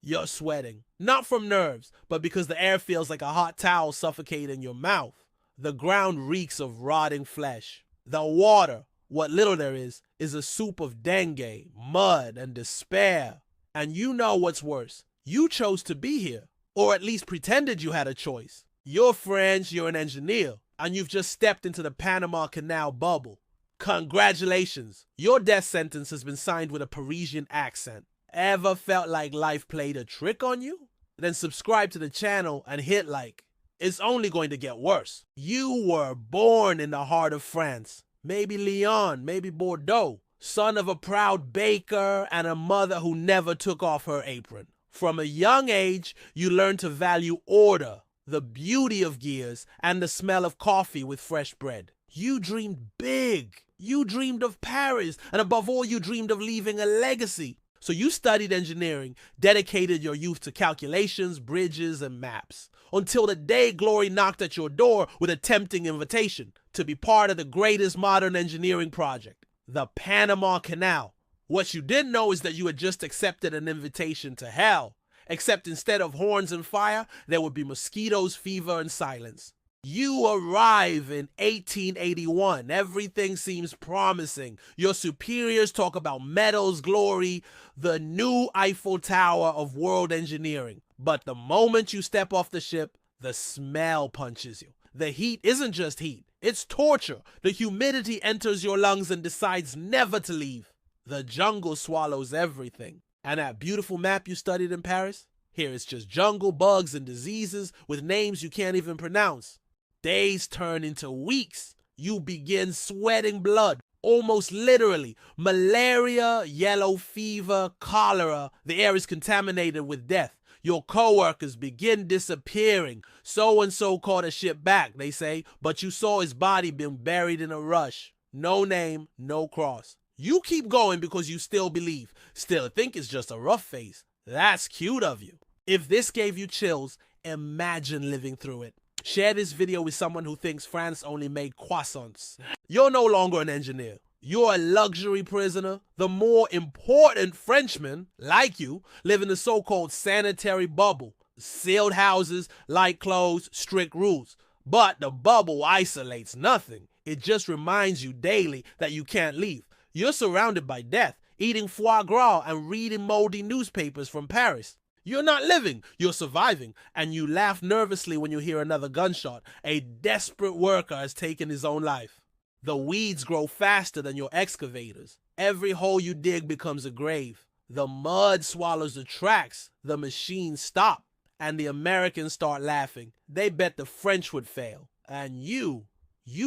You're sweating. Not from nerves, but because the air feels like a hot towel suffocating your mouth. The ground reeks of rotting flesh. The water, what little there is a soup of dengue, mud, and despair. And you know what's worse. You chose to be here, or at least pretended you had a choice. You're French, you're an engineer, and you've just stepped into the Panama Canal bubble. Congratulations, your death sentence has been signed with a Parisian accent. Ever felt like life played a trick on you? Then subscribe to the channel and hit like. It's only going to get worse. You were born in the heart of France. Maybe Lyon, maybe Bordeaux. Son of a proud baker and a mother who never took off her apron. From a young age, you learned to value order, the beauty of gears, and the smell of coffee with fresh bread. You dreamed big. You dreamed of Paris, and above all, you dreamed of leaving a legacy. So you studied engineering, dedicated your youth to calculations, bridges, and maps, until the day glory knocked at your door with a tempting invitation to be part of the greatest modern engineering project, the Panama Canal. What you didn't know is that you had just accepted an invitation to hell, except instead of horns and fire, there would be mosquitoes, fever, and silence. You arrive in 1881. Everything seems promising. Your superiors talk about medals, glory, the new Eiffel Tower of world engineering. But the moment you step off the ship, the smell punches you. The heat isn't just heat, it's torture. The humidity enters your lungs and decides never to leave. The jungle swallows everything. And that beautiful map you studied in Paris? Here it's just jungle, bugs, and diseases with names you can't even pronounce. Days turn into weeks. You begin sweating blood, almost literally. Malaria, yellow fever, cholera. The air is contaminated with death. Your coworkers begin disappearing. So-and-so caught a ship back, they say, but you saw his body being buried in a rush. No name, no cross. You keep going because you still believe. Still think it's just a rough phase. That's cute of you. If this gave you chills, imagine living through it. Share this video with someone who thinks France only made croissants. You're no longer an engineer. You're a luxury prisoner. The more important Frenchmen, like you, live in the so-called sanitary bubble. Sealed houses, light clothes, strict rules. But the bubble isolates nothing. It just reminds you daily that you can't leave. You're surrounded by death, eating foie gras and reading moldy newspapers from Paris. You're not living, you're surviving, and you laugh nervously when you hear another gunshot. A desperate worker has taken his own life. The weeds grow faster than your excavators. Every hole you dig becomes a grave. The mud swallows the tracks. The machines stop, and the Americans start laughing. They bet the French would fail. And you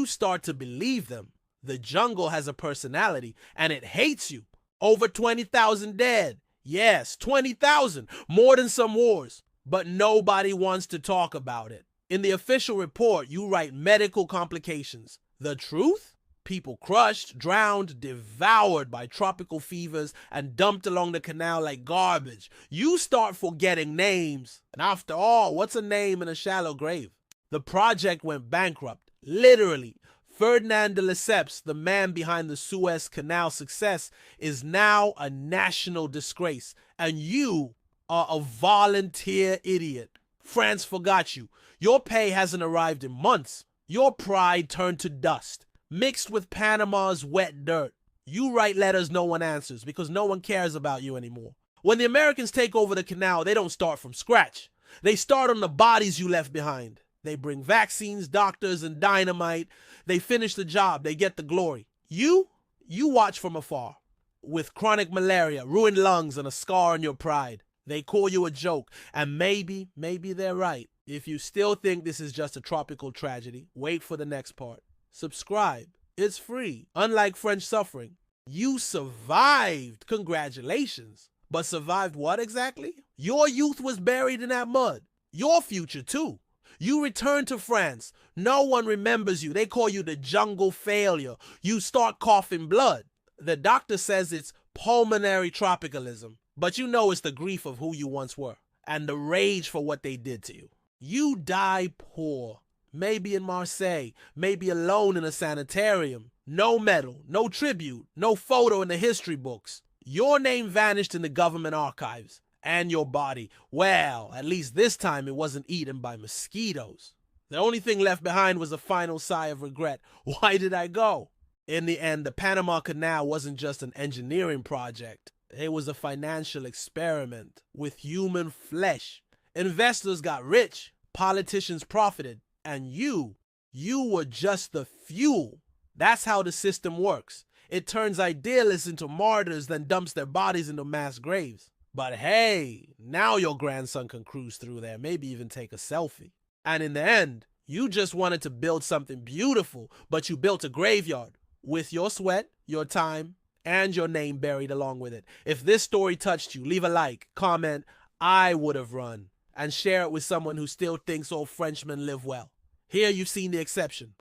start to believe them. The jungle has a personality, and it hates you. Over 20,000 dead. Yes, 20,000, more than some wars, but nobody wants to talk about it. In the official report, you write medical complications. The truth? People crushed, drowned, devoured by tropical fevers, and dumped along the canal like garbage. You start forgetting names. And after all, what's a name in a shallow grave? The project went bankrupt, literally. Ferdinand de Lesseps, the man behind the Suez Canal success, is now a national disgrace, and you are a volunteer idiot. France forgot you. Your pay hasn't arrived in months. Your pride turned to dust, mixed with Panama's wet dirt. You write letters no one answers because no one cares about you anymore. When the Americans take over the canal, they don't start from scratch. They start on the bodies you left behind. They bring vaccines, doctors, and dynamite. They finish the job. They get the glory. You watch from afar. With chronic malaria, ruined lungs, and a scar on your pride. They call you a joke. And maybe they're right. If you still think this is just a tropical tragedy, wait for the next part. Subscribe. It's free. Unlike French suffering. You survived. Congratulations. But survived what exactly? Your youth was buried in that mud. Your future too. You return to France. No one remembers you. They call you the jungle failure. You start coughing blood. The doctor says it's pulmonary tropicalism. But you know it's the grief of who you once were and the rage for what they did to you. You die poor. Maybe in Marseille. Maybe alone in a sanitarium. No medal, no tribute, no photo in the history books. Your name vanished in the government archives. and your body, well, at least this time it wasn't eaten by mosquitoes. The only thing left behind was a final sigh of regret. Why did I go? In the end, the Panama Canal wasn't just an engineering project. It was a financial experiment with human flesh. Investors got rich, politicians profited, and you were just the fuel. That's how the system works. It turns idealists into martyrs, then dumps their bodies into mass graves. But hey, now your grandson can cruise through there, maybe even take a selfie. And in the end, you just wanted to build something beautiful, but you built a graveyard with your sweat, your time, and your name buried along with it. If this story touched you, leave a like, comment, I would have run, and share it with someone who still thinks old Frenchmen live well. Here you've seen the exception.